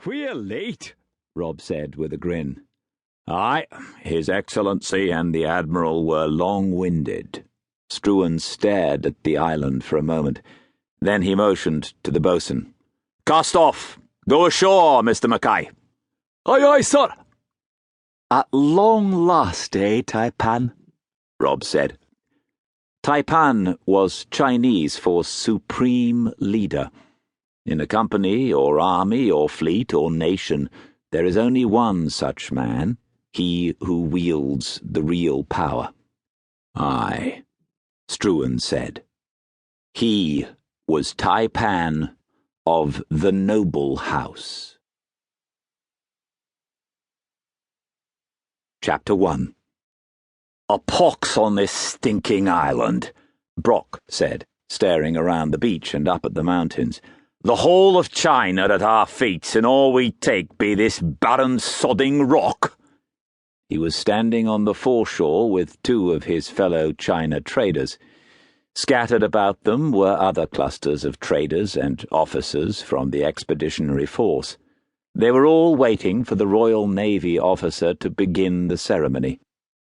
We're late, Rob said with a grin. Aye, His Excellency and the Admiral were long-winded. Struan stared at the island for a moment. Then he motioned to the boatswain. Cast off! Go ashore, Mr. Mackay. Aye, aye, sir. At long last, Tai-Pan? Rob said. Tai-Pan was Chinese for supreme leader. In a company or army or fleet or nation, there is only one such man, he who wields the real power. Aye, Struan said. He was Tai-Pan of the noble house. Chapter 1. A pox on this stinking island, Brock said, staring around the beach and up at the mountains. The whole of China at our feet, and all we take be this barren sodding rock. He was standing on the foreshore with two of his fellow China traders. Scattered about them were other clusters of traders and officers from the expeditionary force. They were all waiting for the Royal Navy officer to begin the ceremony.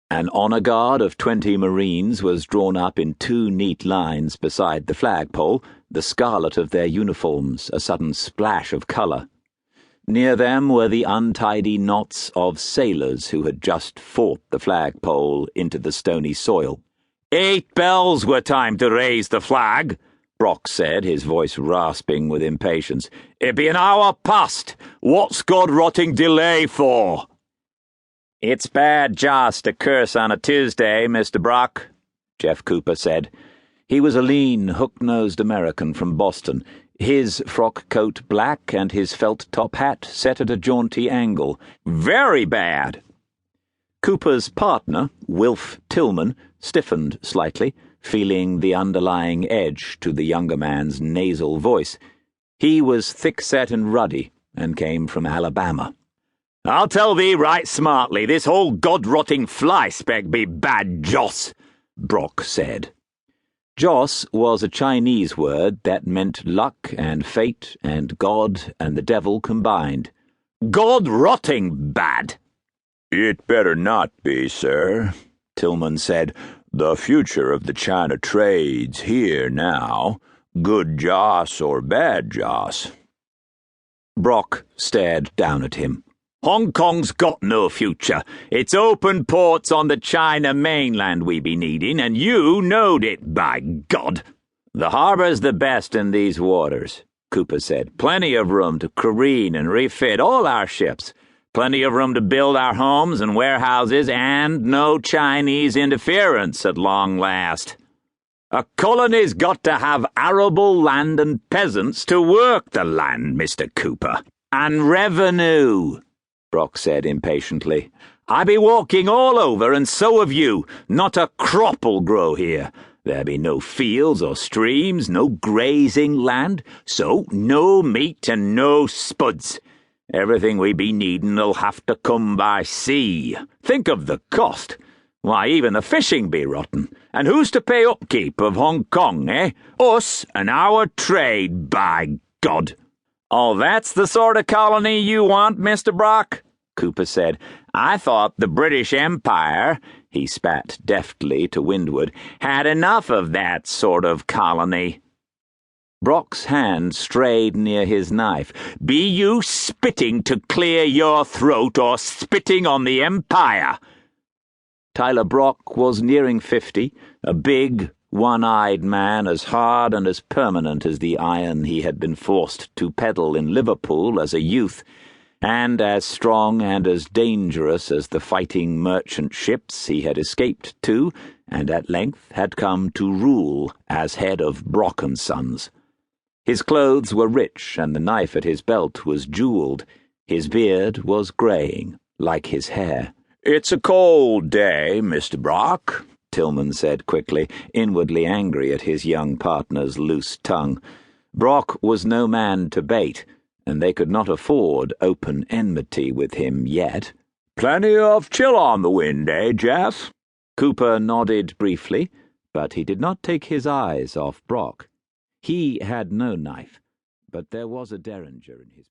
An honour guard of 20 Marines was drawn up in 2 neat lines beside the flagpole, the scarlet of their uniforms a sudden splash of colour. Near them were the untidy knots of sailors who had just fought the flagpole into the stony soil. 8 bells were time to raise the flag, Brock said, his voice rasping with impatience. It be an hour past. What's God-rotting delay for? It's bad joss to curse on a Tuesday, Mr. Brock, Jeff Cooper said. He was a lean, hook-nosed American from Boston, his frock coat black and his felt top hat set at a jaunty angle. Very bad. Cooper's partner, Wilf Tillman, stiffened slightly, feeling the underlying edge to the younger man's nasal voice. He was thick-set and ruddy, and came from Alabama. I'll tell thee right smartly, this whole god-rotting fly-speck be bad joss, Brock said. Joss was a Chinese word that meant luck and fate and God and the devil combined. God-rotting bad. It better not be, sir, Tillman said. The future of the China trade's here now. Good joss or bad joss. Brock stared down at him. Hong Kong's got no future. It's open ports on the China mainland we be needing, and you knowed it, by God. The harbour's the best in these waters, Cooper said. Plenty of room to careen and refit all our ships. Plenty of room to build our homes and warehouses, and no Chinese interference at long last. A colony's got to have arable land and peasants to work the land, Mr. Cooper. And revenue, Brock said impatiently. I be walking all over, and so have you. Not a crop'll grow here. There be no fields or streams, no grazing land, so no meat and no spuds. Everything we be needin'll have to come by sea. Think of the cost. Why, even the fishing be rotten. And who's to pay upkeep of Hong Kong, eh? Us and our trade, by God. Oh, that's the sort of colony you want, Mr. Brock? Cooper said. I thought the British Empire, he spat deftly to windward, had enough of that sort of colony. Brock's hand strayed near his knife. Be you spitting to clear your throat or spitting on the Empire? Tyler Brock was nearing 50, a big, one-eyed man as hard and as permanent as the iron he had been forced to peddle in Liverpool as a youth, and as strong and as dangerous as the fighting merchant ships he had escaped to, and at length had come to rule as head of Brock & Sons. His clothes were rich, and the knife at his belt was jewelled. His beard was greying, like his hair. It's a cold day, Mr. Brock, Tillman said quickly, inwardly angry at his young partner's loose tongue. Brock was no man to bait, and they could not afford open enmity with him yet. Plenty of chill on the wind, eh, Jeff? Cooper nodded briefly, but he did not take his eyes off Brock. He had no knife, but there was a derringer in his